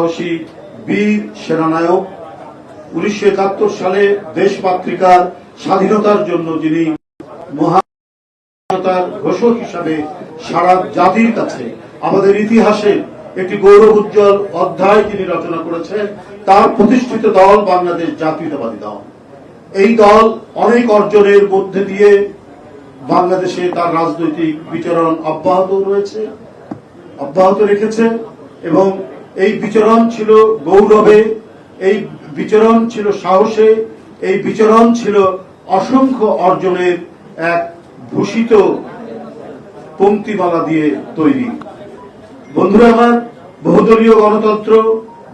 সাহসী বীর সেনানায়ক, 1971 সালে দেশ পত্রিকার স্বাধীনতার জন্য যিনি মহানতার ঘোষক হিসাবে সারা জাতির কাছে আমাদের ইতিহাসে একটি গৌরব উজ্জ্বল অধ্যায় যিনি রচনা করেছেন, তার প্রতিষ্ঠিত দল বাংলাদেশ জাতীয়তাবাদী দল। এই দল অনেক অর্জনের মধ্যে দিয়ে বাংলাদেশে তার রাজনৈতিক বিচরণ অব্যাহত রেখেছে এবং এই বিচরণ ছিল গৌরবে, এই বিচরণ ছিল সাহসে, এই বিচরণ ছিল অসংখ্য অর্জনের এক ভূষিত পংক্তিমালা দিয়ে তৈরি। বন্ধুরা আমার, বহুদলীয় গণতন্ত্র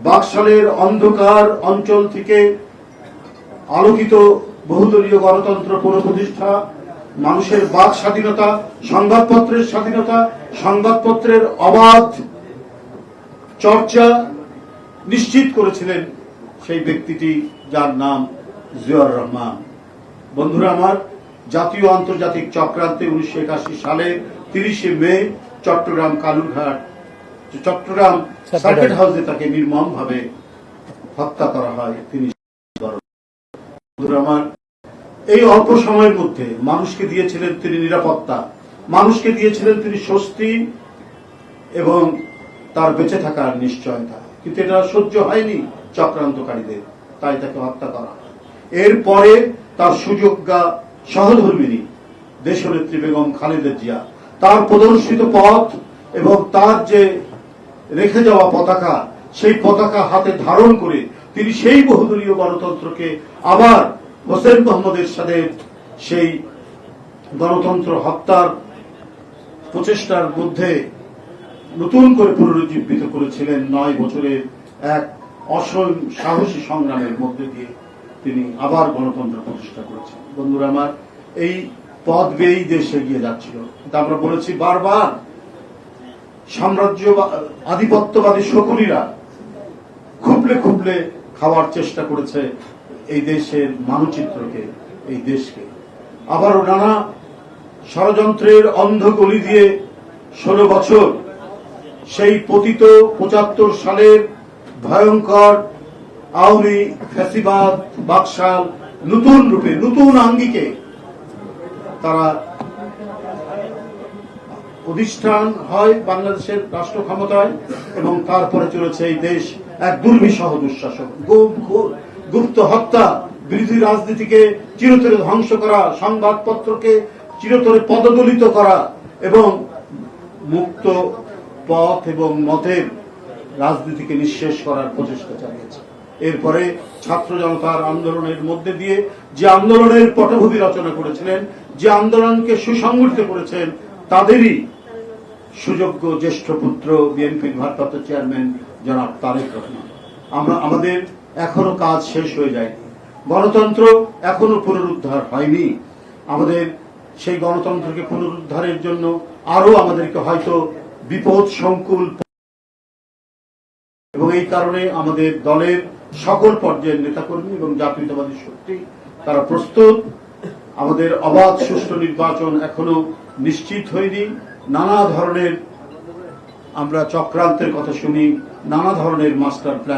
বাকশালের অন্ধকার অঞ্চল থেকে আলোকিত বহুদলীয় গণতন্ত্র পুনঃপ্রতিষ্ঠা, মানুষের বাক স্বাধীনতা, সংবাদপত্রের স্বাধীনতা, সংবাদপত্রের অবাধ চর্চা নিশ্চিত করেছিলেন সেই ব্যক্তিটি যার নাম জিয়াউর রহমান। বন্ধুরা আমার, জাতীয় আন্তর্জাতিক চক্রান্তে 1981 সালের 30 মে চট্টগ্রাম সার্কিট হাউসে তাকে নির্মমভাবে হত্যা করা হয়। তিনি আমার এই অল্প সময়ের মধ্যে মানুষকে দিয়েছিলেন তিনি নিরাপত্তা, মানুষকে দিয়েছিলেন তিনি স্বস্তি এবং তার বেঁচে থাকার নিশ্চয়তা, কিন্তু এটা সহ্য হয়নি চক্রান্তকারীদের, তাই তাকে হত্যা করা। এরপরে তার সুযোগ্যা সহধর্মিনী দেশনেত্রী বেগম খালেদা জিয়া তার প্রদর্শিত পথ এবং তার যে রেখে যাওয়া পতাকা, সেই পতাকা হাতে ধারণ করে তিনি সেই বহুদলীয় গণতন্ত্রকে আবার হোসেন মোহাম্মদ এরশাদের সেই গণতন্ত্র হত্যার প্রচেষ্টার মধ্যে নতুন করে পুনরুজ্জীবিত করেছিলেন। 9 বছরের এক অসীম সাহসী সংগ্রামের মধ্যে দিয়ে তিনি আবার গণতন্ত্র প্রতিষ্ঠা করেছেন। বন্ধুরা আমার, এই পথ বেয়েই দেশ এগিয়ে যাচ্ছিল, কিন্তু আমরা বলেছি বারবার, সাম্রাজ্য আধিপত্যবাদী শকুনিরা খুবলে খুবলে খাওয়ার চেষ্টা করেছে এই দেশের মানচিত্রকে, এই দেশকে। আবারও নানা ষড়যন্ত্রের অন্ধগলি দিয়ে 16 বছর সেই পতিত 75 সালের ভয়ঙ্কর আওয়ামী ফ্যাসিবাদ বাকশাল নতুন রূপে, নতুন আঙ্গিকে তারা প্রতিষ্ঠান হয় বাংলাদেশের রাষ্ট্র ক্ষমতায়, এবং তারপরে চলেছে এই দেশ এক দুর্বিষহ দুঃশাসন, গুপ্ত হত্যা, বিরোধী রাজনীতিকে চিরতরে ধ্বংস করা, সংবাদপত্রকে চিরতরে পদদলিত করা এবং মুক্ত পথ এবং মতের রাজনীতিকে নিঃশেষ করার প্রচেষ্টা চালিয়েছে। এরপরে ছাত্র জনতার আন্দোলনের মধ্যে দিয়ে যে আন্দোলনের পটভূমি রচনা করেছিলেন, যে আন্দোলনকে সুসংগঠিত করেছেন, তাদেরই সুযোগ্য জ্যেষ্ঠ পুত্র বিএনপির ভারপ্রাপ্ত চেয়ারম্যান জনাব তারেক রহমান। আমাদের এখনো কাজ শেষ হয়ে যায়নি, গণতন্ত্র এখনো পুনরুদ্ধার হয়নি। আমাদের সেই গণতন্ত্রকে পুনরুদ্ধারের জন্য আরো আমাদেরকে হয়তো বিপদ সংকুল, এবং এই কারণে আমাদের দলের সকল পর্যায়ের নেতাকর্মী এবং জাতীয়তাবাদী শক্তি তারা প্রস্তুত। আমাদের অবাধ সুষ্ঠু নির্বাচন এখনো নিশ্চিত হয়নি। নানা ধরনের আমরা চক্রান্তের কথা শুনি, নানা ধরনের মাস্টার প্ল্যান